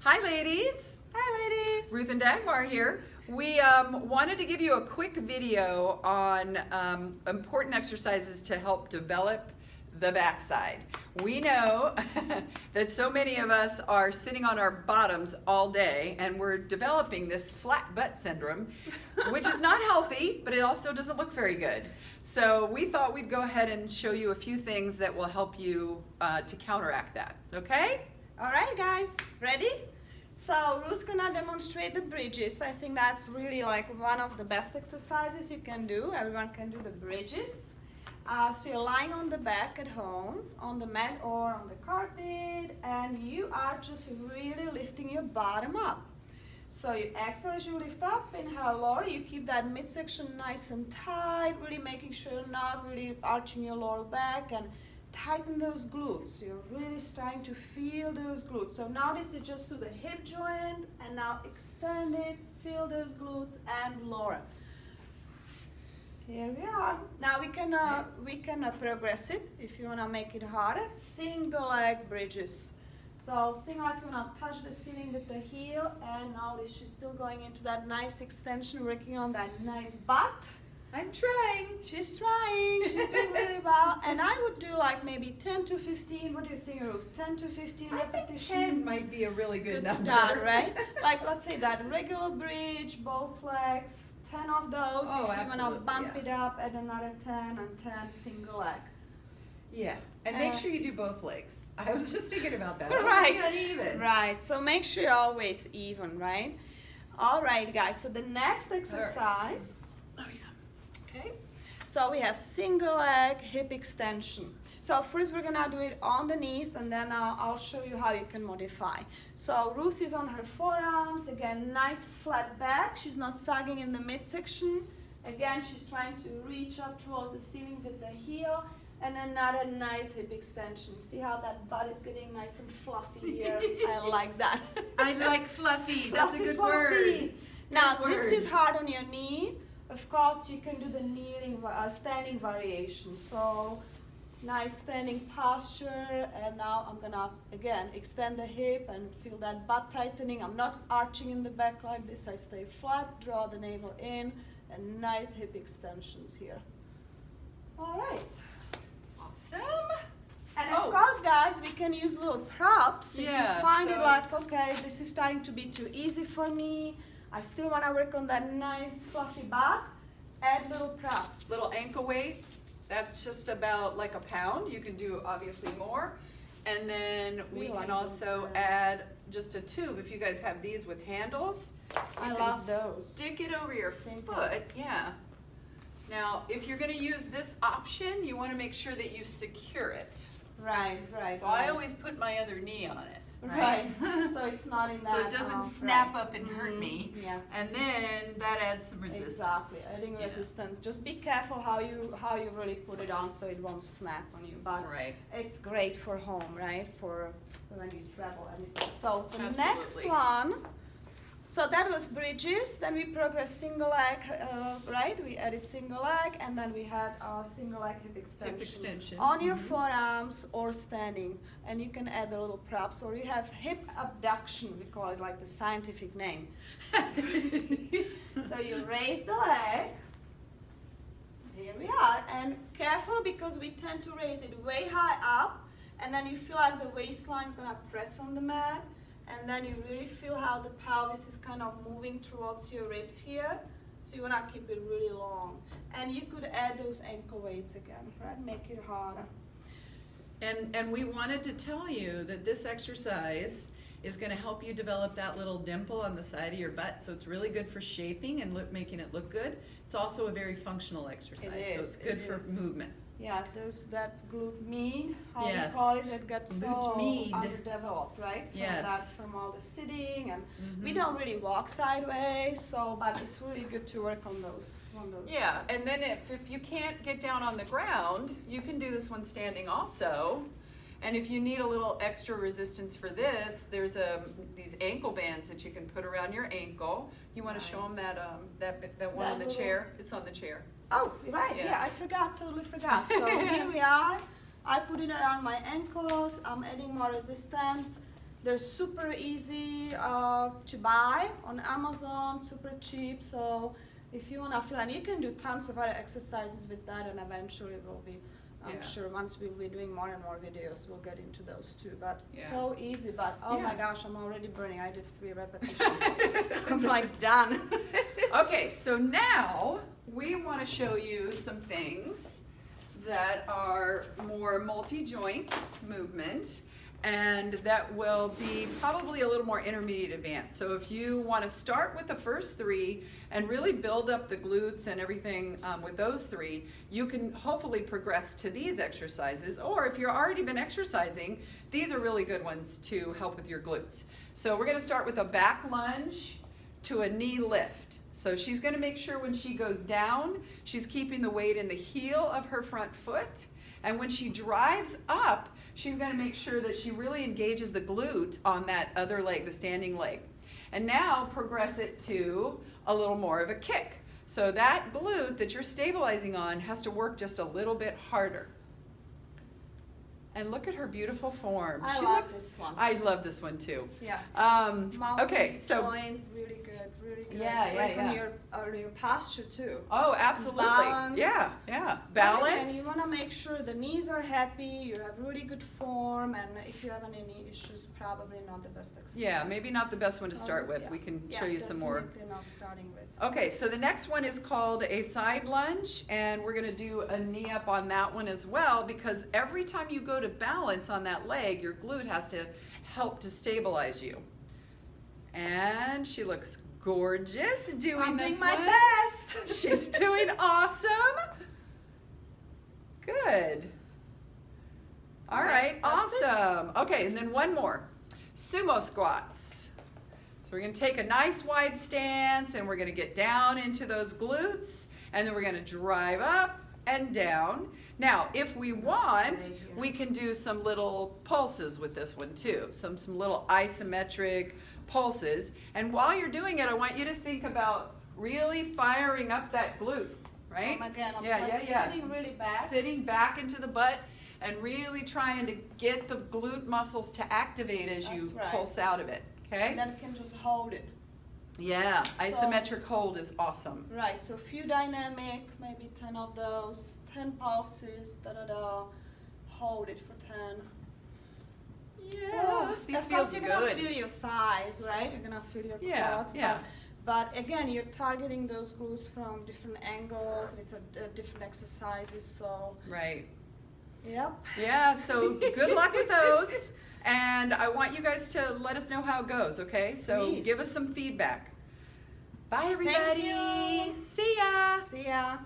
Hi ladies, Hi ladies. Ruth and Dagmar here. We wanted to give you a quick video on important exercises to help develop the backside. We know that so many of us are sitting on our bottoms all day and we're developing this flat butt syndrome, which is not healthy, but it also doesn't look very good. So we thought we'd go ahead and show you a few things that will help you to counteract that, okay? All right guys, ready? So Ruth's gonna demonstrate the bridges. I think that's really like one of the best exercises you can do. Everyone can do the bridges. So you're lying on the back at home, on the mat or on the carpet, and you are just really lifting your bottom up. So you exhale as you lift up, inhale, lower. You keep that midsection nice and tight, really making sure you're not really arching your lower back, and tighten those glutes. You're really starting to feel those glutes. So now this is just to the hip joint, and now extend it, feel those glutes, and lower. Here we are. Now we can progress it if you wanna make it harder. Single leg bridges. So think like you wanna touch the ceiling with the heel, and notice she's still going into that nice extension, working on that nice butt. I'm trying. She's trying. She's doing really well. And I would do like maybe 10 to 15. What do you think, Ruth? 10 to 15 repetitions. 10 might be a really good number. Start, right? Like let's say that regular bridge, both legs, 10 of those. Oh, if you want to bump yeah. it up, add another 10 and 10 single leg. Yeah, and make sure you do both legs. I was just thinking about that. Right. Uneven. Right. So make sure you're always even, right? All right, guys. So the next exercise. Oh yeah. Okay, so we have single leg hip extension. So first we're gonna do it on the knees, and then I'll show you how you can modify. So Ruth is on her forearms. Again, nice flat back. She's not sagging in the midsection. Again, she's trying to reach up towards the ceiling with the heel, and another nice hip extension. See how that butt is getting nice and fluffy here? I like that. I like fluffy. That's a Fluffy, good fluffy. word. Now Good this word. is hard on your knee. Of course, you can do the kneeling, standing variation. So, nice standing posture, and now I'm gonna again extend the hip and feel that butt tightening. I'm not arching in the back like this. I stay flat, draw the navel in, and nice hip extensions here. All right. Awesome. And of course, guys, we can use little props. If Yeah, you find it so- like, okay, this is starting to be too easy for me, I still want to work on that nice fluffy butt, add little props. Little ankle weight. That's just about like a pound. You can do obviously more. And then we like can those also ones. add just a tube. If you guys have these with handles, I you can love those. stick it over your Simple. foot. Yeah. Now, if you're going to use this option, you want to make sure that you secure it. Right, right. So I always put my other knee on it. Right. So it's not in that. So it doesn't snap right. up and hurt me. Yeah. And then that adds some resistance. Exactly, adding Yeah. resistance. Just be careful how you really put it on so it won't snap on you. But Right. it's great for home, right? For when you travel, anything. So the next Absolutely. one. So that was bridges. Then we progressed single leg, right? We added single leg, and then we had our single leg hip extension. Hip extension. On your forearms or standing, and you can add a little props, or you have hip abduction. We call it like the scientific name. So you raise the leg. Here we are, and careful because we tend to raise it way high up, and then you feel like the waistline is gonna press on the mat. And then you really feel how the pelvis is kind of moving towards your ribs here. So you want to keep it really long. And you could add those ankle weights again, right? Make it harder. And we wanted to tell you that this exercise is going to help you develop that little dimple on the side of your butt. So it's really good for shaping and making it look good. It's also a very functional exercise. It So is, it's good it for is. movement. Yeah, that glute med, how Yes. we call it, that gets so Glute med. underdeveloped, right? Yes. From all the sitting, and we Mhm. don't really walk sideways, so but it's really good to work on those. Yeah, and then if you can't get down on the ground, you can do this one standing also. And if you need a little extra resistance for this, there's these ankle bands that you can put around your ankle. You want to show them that one That on the little- chair? It's on the chair. Oh, right, Yeah. yeah, I totally forgot. So here we are. I put it around my ankles. I'm adding more resistance. They're super easy to buy on Amazon, super cheap. So if you want to feel, and you can do tons of other exercises with that, and eventually we'll be, I'm sure once we'll be doing more and more videos, we'll get into those too. But so easy, but oh my gosh, I'm already burning. I did 3 repetitions. I'm like done. Okay, so now we want to show you some things that are more multi-joint movement, and that will be probably a little more intermediate advanced. So if you want to start with the first 3 and really build up the glutes and everything with those 3, you can hopefully progress to these exercises. Or if you've already been exercising, these are really good ones to help with your glutes. So we're going to start with a back lunge to a knee lift. So she's going to make sure when she goes down, she's keeping the weight in the heel of her front foot. And when she drives up, she's going to make sure that she really engages the glute on that other leg, the standing leg. And now progress it to a little more of a kick. So that glute that you're stabilizing on has to work just a little bit harder. And look at her beautiful form. I love this one. I love this one too. Yeah. Okay, so joint, really good, really good. Yeah, Work on your posture too. Oh, absolutely. Balance. Yeah. And Balance. you want to make sure the knees are happy, you have really good form, and if you have any knee issues, probably not the best exercise. Yeah, maybe not the best one to start with. Yeah. We can show you some more. Definitely not starting with. Okay, so the next one is called a side lunge, and we're going to do a knee up on that one as well, because every time you go to balance on that leg, your glute has to help to stabilize you. And she looks gorgeous doing this one. I'm doing my best. She's doing awesome. Good. All right, awesome. Okay, and then one more. Sumo squats. So we're going to take a nice wide stance, and we're going to get down into those glutes, and then we're going to drive up and down. Now, if we want, we can do some little pulses with this one too. Some little isometric pulses. And while you're doing it, I want you to think about really firing up that glute, right? Again, I'm sitting really back. Sitting back into the butt and really trying to get the glute muscles to activate as you pulse out of it. Okay? And then you can just hold it. Yeah, isometric hold is awesome. Right, so a few dynamic, maybe 10 of those, 10 pulses, hold it for 10. Yes, these feels you're good. gonna feel your thighs, right? You're gonna feel your quads. But again, you're targeting those glutes from different angles with different exercises, so. Right. Yep. Yeah, so good luck with those. And I want you guys to let us know how it goes, okay? So give us some feedback. Bye, everybody. Thank you. See ya. See ya.